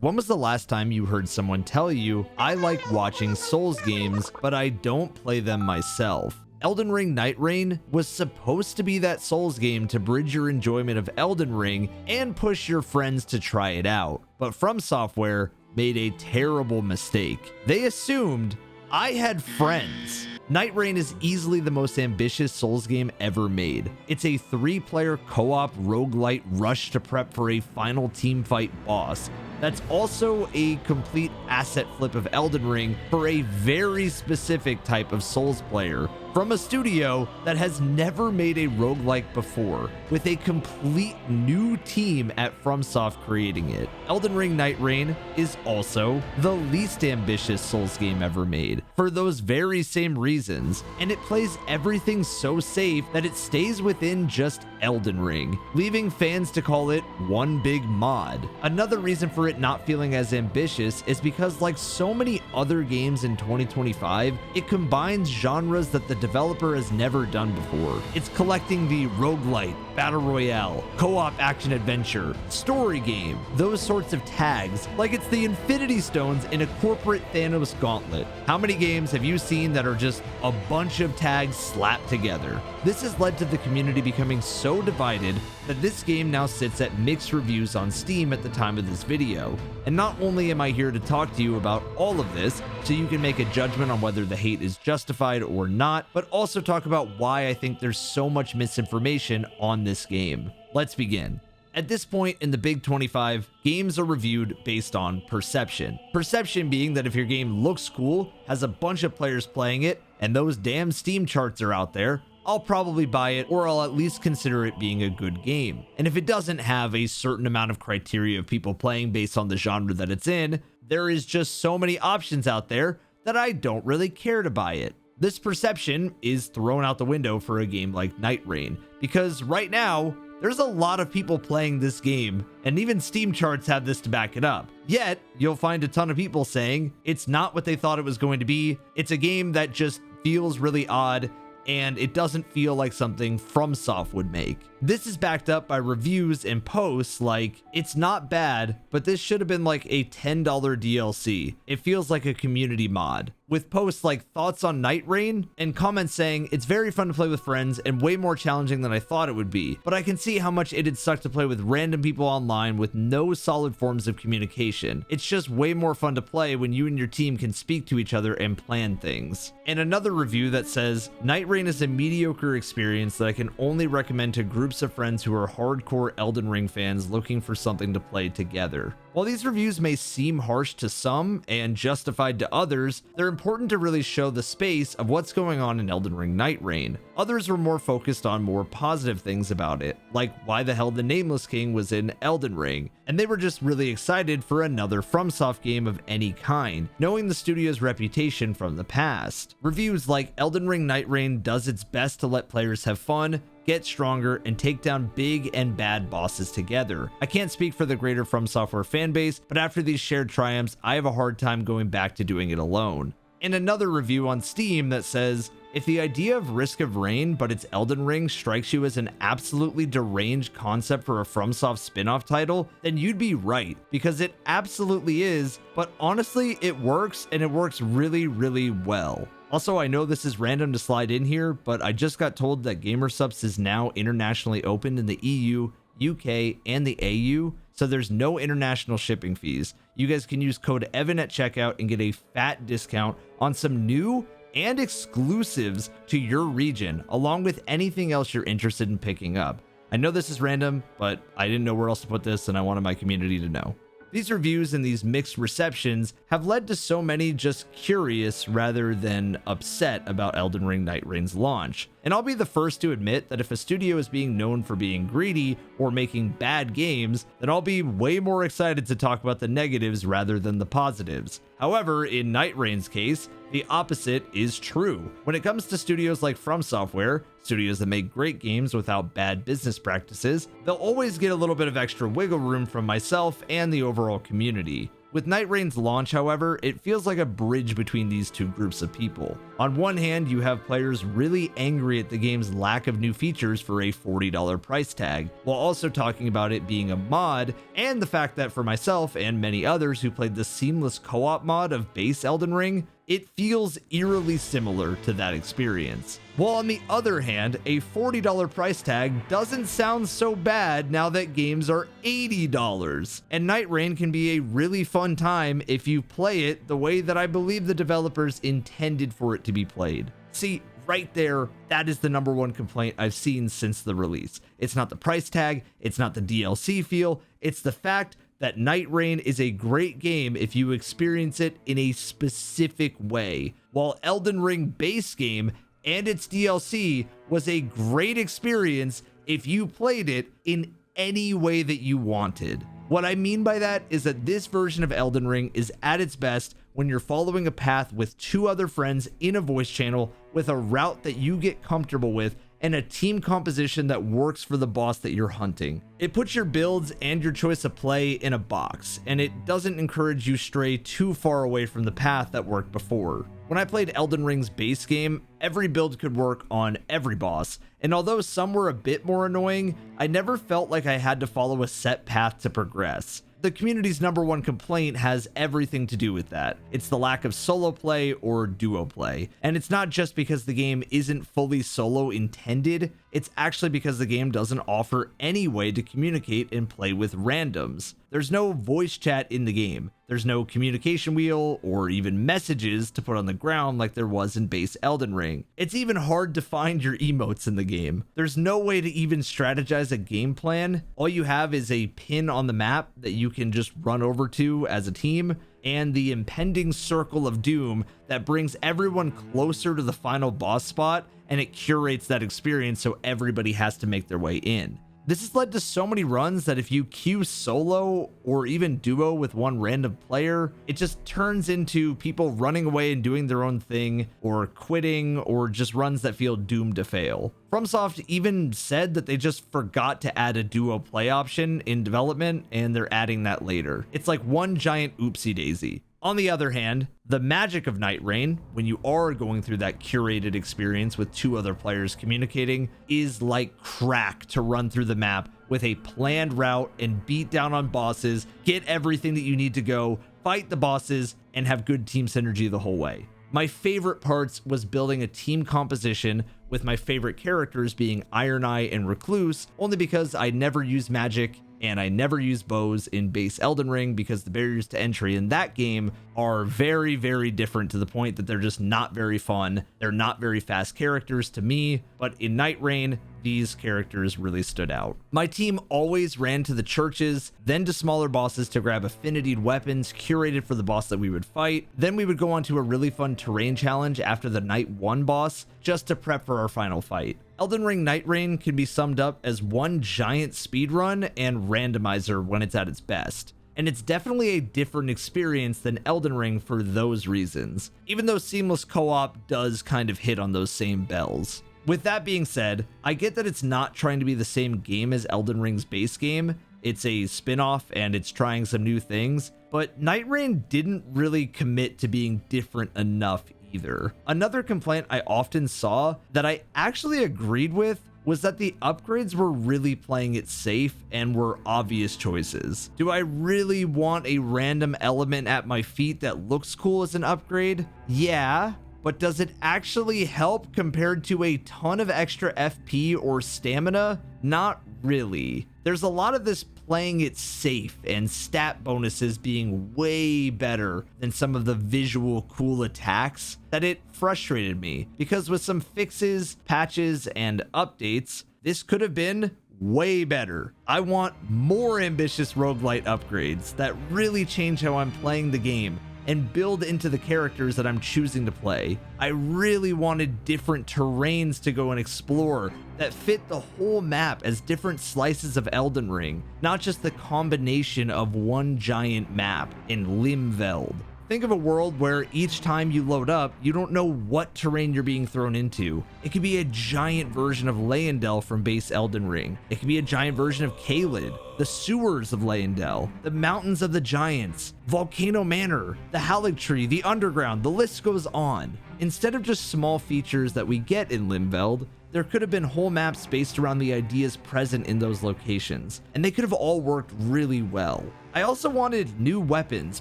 When was the last time you heard someone tell you, I like watching Souls games, but I don't play them myself? Elden Ring Night Reign was supposed to be that Souls game to bridge your enjoyment of Elden Ring and push your friends to try it out. But Fromsoft made a terrible mistake. They assumed I had friends. Night Reign is easily the most ambitious Souls game ever made. It's a 3-player co-op roguelite rush to prep for a final team fight boss. That's also a complete asset flip of Elden Ring for a very specific type of Souls player from a studio that has never made a roguelike before, with a complete new team at Fromsoft creating it. Elden Ring Night Reign is also the least ambitious Souls game ever made for those very same reasons, and it plays everything so safe that it stays within just Elden Ring, leaving fans to call it one big mod. Another reason for it not feeling as ambitious is because, like so many other games in 2025, it combines genres that the developer has never done before. It's collecting the roguelite, battle royale, co-op action adventure, story game, those sorts of tags, like it's the Infinity Stones in a corporate Thanos gauntlet. How many games have you seen that are just a bunch of tags slapped together? This has led to the community becoming so divided that this game now sits at mixed reviews on Steam at the time of this video. And not only am I here to talk to you about all of this, so you can make a judgment on whether the hate is justified or not, but also talk about why I think there's so much misinformation on this game. Let's begin. At this point in the Big 25, games are reviewed based on perception. Perception being that if your game looks cool, has a bunch of players playing it, and those damn Steam charts are out there, I'll probably buy it, or I'll at least consider it being a good game. And if it doesn't have a certain amount of criteria of people playing based on the genre that it's in, there is just so many options out there that I don't really care to buy it. This perception is thrown out the window for a game like Night Reign, because right now, there's a lot of people playing this game, and even Steam charts have this to back it up. Yet, you'll find a ton of people saying it's not what they thought it was going to be. It's a game that just feels really odd, and it doesn't feel like something Fromsoft would make. This is backed up by reviews and posts like, it's not bad, but this should have been like a $10 DLC. It feels like a community mod. With posts like thoughts on Night Reign and comments saying it's very fun to play with friends and way more challenging than I thought it would be, but I can see how much it'd suck to play with random people online with no solid forms of communication. It's just way more fun to play when you and your team can speak to each other and plan things. And another review that says, Night Reign is a mediocre experience that I can only recommend to groups of friends who are hardcore Elden Ring fans looking for something to play together. While these reviews may seem harsh to some and justified to others, they're important to really show the space of what's going on in Elden Ring Night Reign. Others were more focused on more positive things about it, like why the hell the Nameless King was in Elden Ring, and they were just really excited for another Fromsoft game of any kind, knowing the studio's reputation from the past. Reviews like Elden Ring Night Reign does its best to let players have fun, get stronger, and take down big and bad bosses together. I can't speak for the greater FromSoft fan base, but after these shared triumphs, I have a hard time going back to doing it alone. And another review on Steam that says, if the idea of Risk of Rain, but it's Elden Ring, strikes you as an absolutely deranged concept for a FromSoft spin-off title, then you'd be right, because it absolutely is, but honestly, it works, and it works really, really well. Also, I know this is random to slide in here, but I just got told that GamerSupps is now internationally open in the EU, UK, and the AU, so there's no international shipping fees. You guys can use code EVAN at checkout and get a fat discount on some new and exclusives to your region, along with anything else you're interested in picking up. I know this is random, but I didn't know where else to put this, and I wanted my community to know. These reviews and these mixed receptions have led to so many just curious rather than upset about Elden Ring Night Reign's launch. And I'll be the first to admit that if a studio is being known for being greedy or making bad games, then I'll be way more excited to talk about the negatives rather than the positives. However, in Night Reign's case, the opposite is true. When it comes to studios like Fromsoft, studios that make great games without bad business practices, they'll always get a little bit of extra wiggle room from myself and the overall community. With Night Reign's launch, however, it feels like a bridge between these two groups of people. On one hand, you have players really angry at the game's lack of new features for a $40 price tag, while also talking about it being a mod, and the fact that for myself and many others who played the seamless co-op mod of base Elden Ring, it feels eerily similar to that experience. While on the other hand, a $40 price tag doesn't sound so bad now that games are $80. And Night Reign can be a really fun time if you play it the way that I believe the developers intended for it to be played. See, right there, that is the number one complaint I've seen since the release. It's not the price tag, it's not the DLC feel, it's the fact that Night Reign is a great game if you experience it in a specific way, while Elden Ring base game and its DLC was a great experience if you played it in any way that you wanted. What I mean by that is that this version of Elden Ring is at its best when you're following a path with two other friends in a voice channel with a route that you get comfortable with and a team composition that works for the boss that you're hunting. It puts your builds and your choice of play in a box, and it doesn't encourage you stray too far away from the path that worked before. When I played Elden Ring's base game, every build could work on every boss, and although some were a bit more annoying, I never felt like I had to follow a set path to progress. The community's number one complaint has everything to do with that. It's the lack of solo play or duo play. And it's not just because the game isn't fully solo intended, it's actually because the game doesn't offer any way to communicate and play with randoms. There's no voice chat in the game. There's no communication wheel or even messages to put on the ground like there was in base Elden Ring. It's even hard to find your emotes in the game. There's no way to even strategize a game plan. All you have is a pin on the map that you can just run over to as a team, and the impending circle of doom that brings everyone closer to the final boss spot, and it curates that experience so everybody has to make their way in. This has led to so many runs that if you queue solo or even duo with one random player, it just turns into people running away and doing their own thing, or quitting, or just runs that feel doomed to fail. Fromsoft even said that they just forgot to add a duo play option in development, and they're adding that later. It's like one giant oopsie daisy. On the other hand, the magic of Night Reign, when you are going through that curated experience with two other players communicating, is like crack to run through the map with a planned route and beat down on bosses, get everything that you need to go, fight the bosses, and have good team synergy the whole way. My favorite parts was building a team composition with my favorite characters being Iron Eye and Recluse, only because I never use magic and I never use bows in base Elden Ring because the barriers to entry in that game are very, very different to the point that they're just not very fun. They're not very fast characters to me, but in Night Reign, these characters really stood out. My team always ran to the churches, then to smaller bosses to grab affinitied weapons curated for the boss that we would fight. Then we would go on to a really fun terrain challenge after the Night 1 boss just to prep for our final fight. Elden Ring Night Reign can be summed up as one giant speedrun and randomizer when it's at its best. And it's definitely a different experience than Elden Ring for those reasons, even though seamless co-op does kind of hit on those same bells. With that being said, I get that it's not trying to be the same game as Elden Ring's base game. It's a spin-off and it's trying some new things, but Night Reign didn't really commit to being different enough either. Another complaint I often saw that I actually agreed with was that the upgrades were really playing it safe and were obvious choices. Do I really want a random element at my feet that looks cool as an upgrade? Yeah. But does it actually help compared to a ton of extra FP or stamina? Not really. There's a lot of this playing it safe and stat bonuses being way better than some of the visual cool attacks that it frustrated me, because with some fixes, patches, and updates, this could have been way better. I want more ambitious roguelite upgrades that really change how I'm playing the game and build into the characters that I'm choosing to play. I really wanted different terrains to go and explore that fit the whole map as different slices of Elden Ring, not just the combination of one giant map in Limveld. Think of a world where each time you load up, you don't know what terrain you're being thrown into. It could be a giant version of Leyendell from base Elden Ring. It could be a giant version of Caelid, the sewers of Leyendell, the mountains of the giants, Volcano Manor, the Haligtree, the underground, the list goes on. Instead of just small features that we get in Limveld, there could have been whole maps based around the ideas present in those locations, and they could have all worked really well. I also wanted new weapons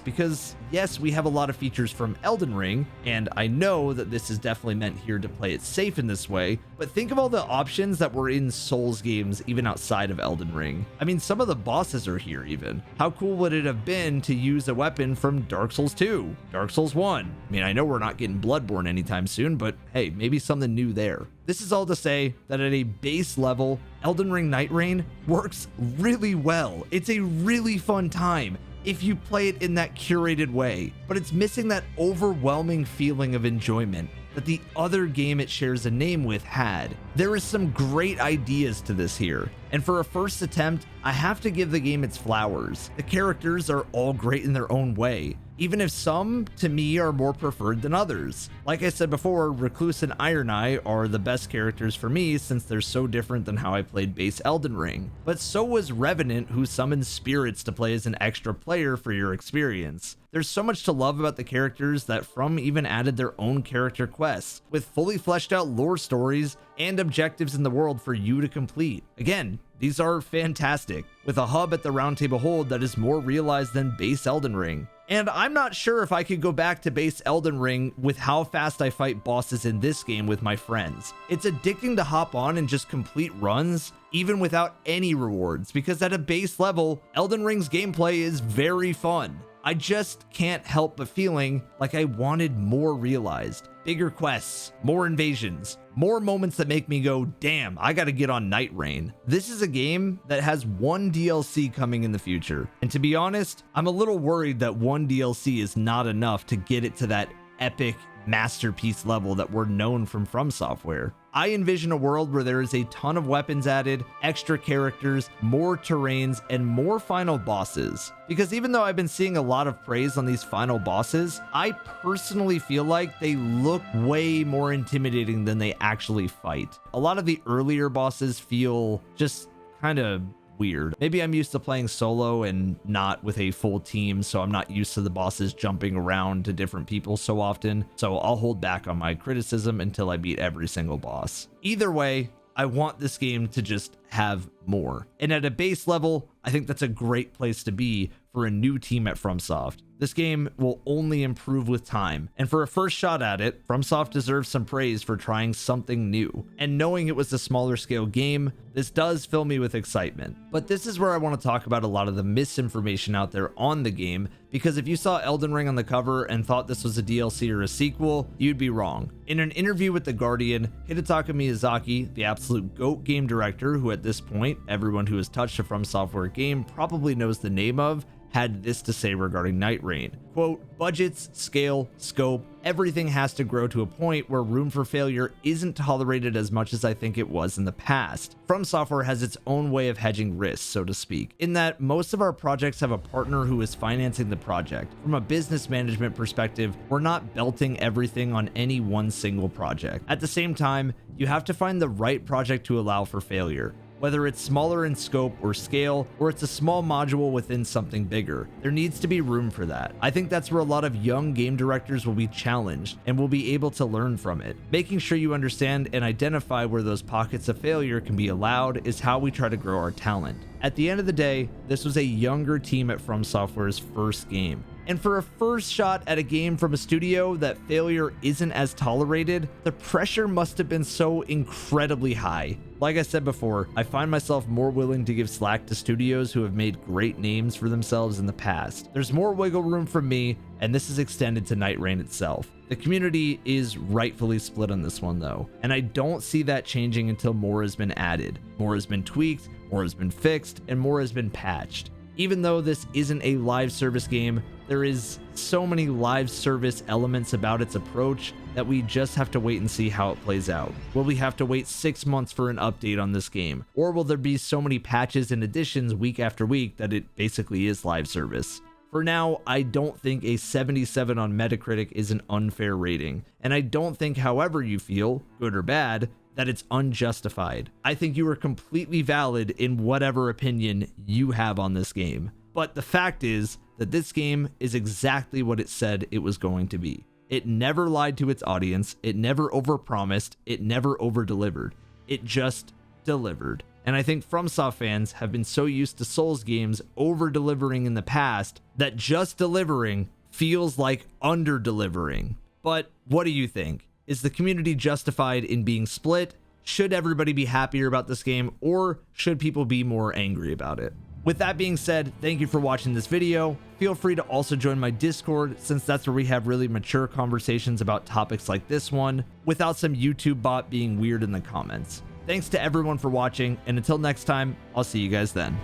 because, yes, we have a lot of features from Elden Ring, and I know that this is definitely meant here to play it safe in this way, but think of all the options that were in Souls games even outside of Elden Ring. I mean, some of the bosses are here even. How cool would it have been to use a weapon from Dark Souls 2, Dark Souls 1? I mean, I know we're not getting Bloodborne anytime soon, but hey, maybe something new there. This is all to say that at a base level, Elden Ring Night Reign works really well. It's a really fun time if you play it in that curated way, but it's missing that overwhelming feeling of enjoyment that the other game it shares a name with had. There is some great ideas to this here, and for a first attempt, I have to give the game its flowers. The characters are all great in their own way, even if some, to me, are more preferred than others. Like I said before, Recluse and Iron Eye are the best characters for me since they're so different than how I played base Elden Ring. But so was Revenant, who summons spirits to play as an extra player for your experience. There's so much to love about the characters that From even added their own character quests, with fully fleshed out lore stories and objectives in the world for you to complete. Again, these are fantastic, with a hub at the Round Table Hold that is more realized than base Elden Ring. And I'm not sure if I could go back to base Elden Ring with how fast I fight bosses in this game with my friends. It's addicting to hop on and just complete runs, even without any rewards, because at a base level, Elden Ring's gameplay is very fun. I just can't help but feeling like I wanted more realized. Bigger quests, more invasions, more moments that make me go, damn, I gotta get on Nightreign. This is a game that has one DLC coming in the future. And to be honest, I'm a little worried that one DLC is not enough to get it to that epic masterpiece level that we're known from Software. I envision a world where there is a ton of weapons added, extra characters, more terrains, and more final bosses. Because even though I've been seeing a lot of praise on these final bosses, I personally feel like they look way more intimidating than they actually fight. A lot of the earlier bosses feel just kind of weird. Maybe I'm used to playing solo and not with a full team, so I'm not used to the bosses jumping around to different people so often, so I'll hold back on my criticism until I beat every single boss. Either way, I want this game to just have more. And at a base level, I think that's a great place to be for a new team at Fromsoft. This game will only improve with time, and for a first shot at it, Fromsoft deserves some praise for trying something new. And knowing it was a smaller scale game, this does fill me with excitement. But this is where I want to talk about a lot of the misinformation out there on the game, because if you saw Elden Ring on the cover and thought this was a DLC or a sequel, you'd be wrong. In an interview with The Guardian, Hidetaka Miyazaki, the absolute GOAT game director, who at this point, everyone who has touched a From Software game probably knows the name of, had this to say regarding Night Reign. Quote, budgets, scale, scope, everything has to grow to a point where room for failure isn't tolerated as much as I think it was in the past. From Software has its own way of hedging risks, so to speak, in that most of our projects have a partner who is financing the project. From a business management perspective, we're not belting everything on any one single project. At the same time, you have to find the right project to allow for failure. Whether it's smaller in scope or scale, or it's a small module within something bigger, there needs to be room for that. I think that's where a lot of young game directors will be challenged and will be able to learn from it. Making sure you understand and identify where those pockets of failure can be allowed is how we try to grow our talent. At the end of the day, this was a younger team at From Software's first game. And for a first shot at a game from a studio that failure isn't as tolerated, the pressure must have been so incredibly high. Like I said before, I find myself more willing to give slack to studios who have made great names for themselves in the past. There's more wiggle room from me, and this is extended to Night Reign itself. The community is rightfully split on this one though, and I don't see that changing until more has been added, more has been tweaked, more has been fixed, and more has been patched. Even though this isn't a live service game, there is so many live service elements about its approach that we just have to wait and see how it plays out. Will we have to wait 6 months for an update on this game? Or will there be so many patches and additions week after week that it basically is live service? For now, I don't think a 77 on Metacritic is an unfair rating, and I don't think, however you feel, good or bad, that it's unjustified. I think you are completely valid in whatever opinion you have on this game. But the fact is that this game is exactly what it said it was going to be. It never lied to its audience, it never overpromised, it never overdelivered. It just delivered. And I think Fromsoft fans have been so used to Souls games over-delivering in the past that just delivering feels like under-delivering. But what do you think? Is the community justified in being split? Should everybody be happier about this game, or should people be more angry about it? With that being said, thank you for watching this video. Feel free to also join my Discord, since that's where we have really mature conversations about topics like this one, without some YouTube bot being weird in the comments. Thanks to everyone for watching, and until next time, I'll see you guys then.